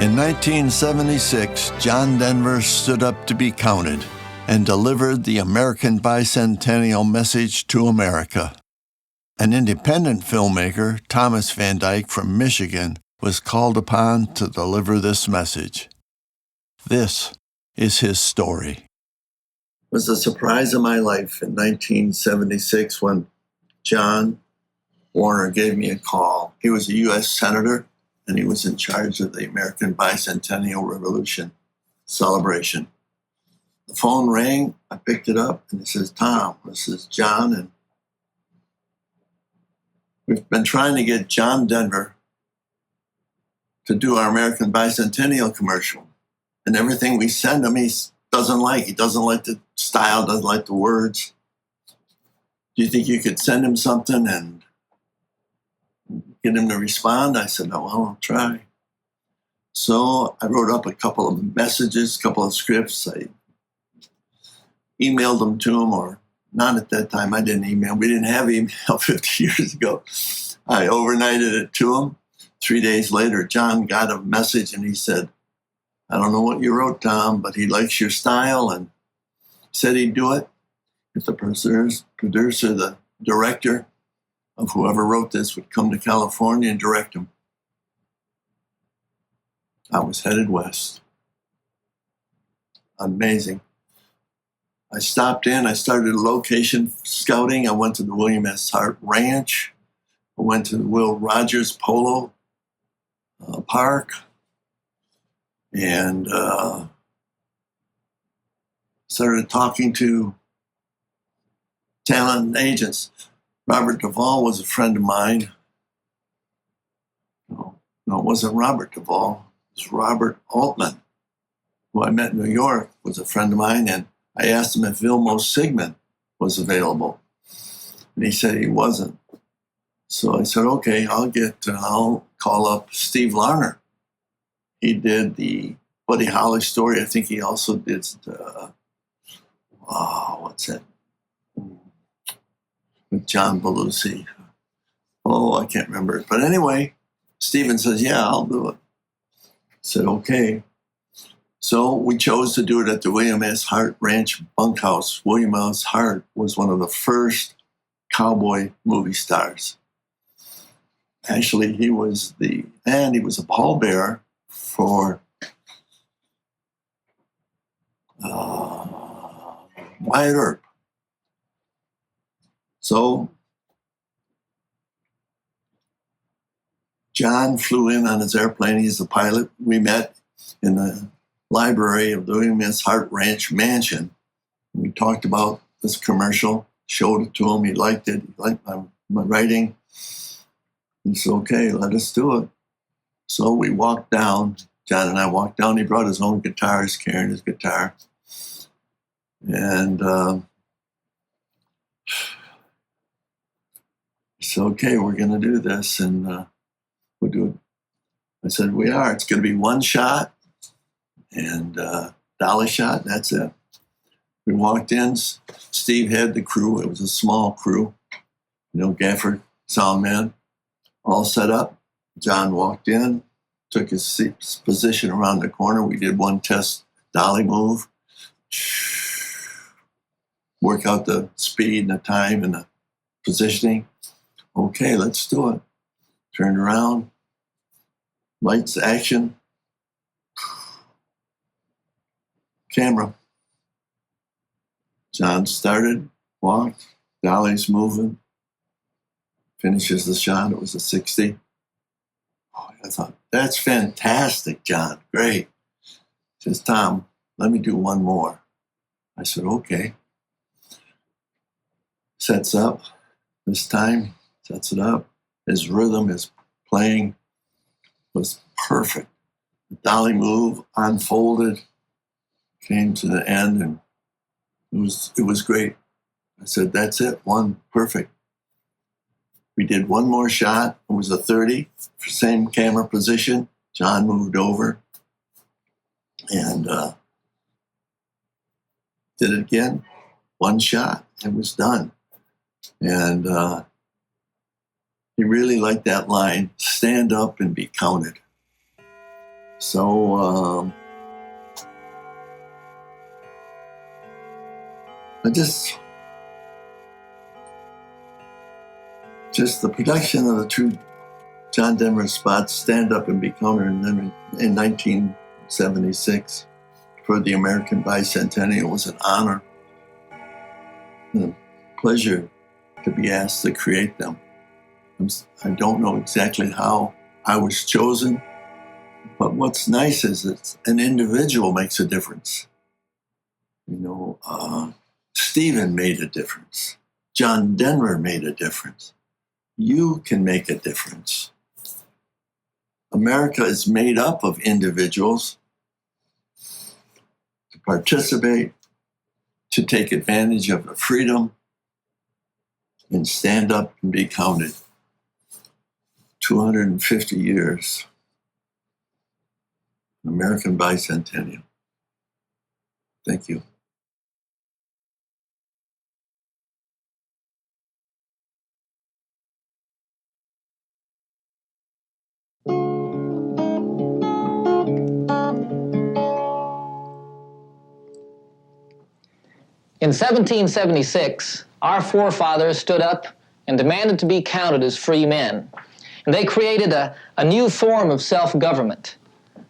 In 1976, John Denver stood up to be counted and delivered the American Bicentennial message to America. An independent filmmaker, Thomas Van Dyke from Michigan, was called upon to deliver this message. This is his story. It was a surprise of my life in 1976 when John Warner gave me a call. He was a U.S. Senator, and he was in charge of the American Bicentennial Revolution celebration. The phone rang, I picked it up, and he says, "Tom, this is John, and we've been trying to get John Denver to do our American Bicentennial commercial. And everything we send him, he doesn't like. He doesn't like the style, doesn't like the words. Do you think you could send him something and get him to respond?" I said, "Oh, well, I'll try." So I wrote up a couple of messages, a couple of scripts. I emailed them to him, or not at that time. I didn't email. We didn't have email 50 years ago. I overnighted it to him. 3 days later, John got a message and he said, "I don't know what you wrote, Tom, but he likes your style and said he'd do it if the producer, the director of whoever wrote this would come to California and direct him." I was headed west. Amazing. I stopped in, I started location scouting. I went to the Vilmos Ranch. I went to the Will Rogers Polo Park. And started talking to talent agents. Robert Duvall was a friend of mine. No, it wasn't Robert Duvall. It was Robert Altman, who I met in New York, was a friend of mine. And I asked him if Vilmos Zsigmond was available. And he said he wasn't. So I said, okay, I'll call up Steve Larner. He did the Buddy Holly story. I think he also did what's that? With John Belushi. Oh, I can't remember it. But anyway, Steven says, "Yeah, I'll do it." I said, okay. So we chose to do it at the Vilmos Ranch bunkhouse. Vilmos was one of the first cowboy movie stars. Actually, he was a pallbearer for Wyatt Earp. So John flew in on his airplane. He's the pilot. We met in the library of the Vilmos Ranch mansion. We talked about this commercial, showed it to him. He liked it. He liked my writing. He said, okay, let us do it. So we walked down. John and I walked down. He brought his own guitar. He's carrying his guitar. And he said, okay, we're going to do this. And we'll do it. I said, we are. It's going to be one shot and dolly shot. That's it. We walked in. Steve had the crew. It was a small crew. Gaffer, sound man, all set up. John walked in, took his position around the corner. We did one test dolly move. Work out the speed and the time and the positioning. Okay, let's do it. Turned around. Lights, action. Camera. John started, walked, dolly's moving. Finishes the shot. It was a 60. Oh, I thought, that's fantastic, John. Great. He says, Tom, let me do one more. I said, okay. Sets up. This time, sets it up. His rhythm, his playing was perfect. The dolly move unfolded, came to the end, and it was great. I said, that's it, one, perfect. We did one more shot. It was a 30, same camera position. John moved over and did it again. One shot. It was done. And he really liked that line, stand up and be counted. So I just the production of the two John Denver spots, Stand Up and Be Counted, in 1976 for the American Bicentennial was an honor and a pleasure to be asked to create them. I don't know exactly how I was chosen, but what's nice is that an individual makes a difference. Steven made a difference. John Denver made a difference. You can make a difference. America is made up of individuals to participate, to take advantage of the freedom, and stand up and be counted. 250 years. American Bicentennial. Thank you. In 1776, our forefathers stood up and demanded to be counted as free men. And they created a new form of self-government,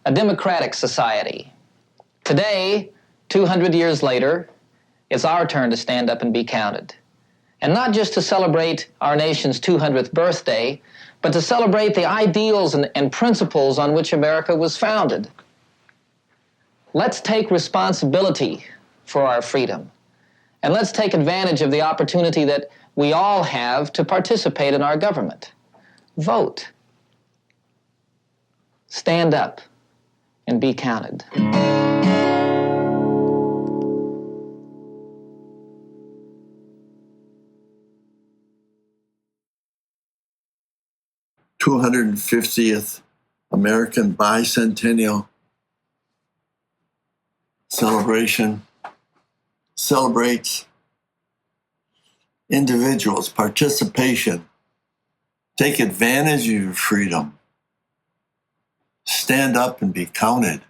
a democratic society. Today, 200 years later, it's our turn to stand up and be counted. And not just to celebrate our nation's 200th birthday, but to celebrate the ideals and principles on which America was founded. Let's take responsibility for our freedom. And let's take advantage of the opportunity that we all have to participate in our government. Vote. Stand up and be counted. th American Bicentennial celebration celebrates individuals' participation. Take advantage of your freedom. Stand up and be counted.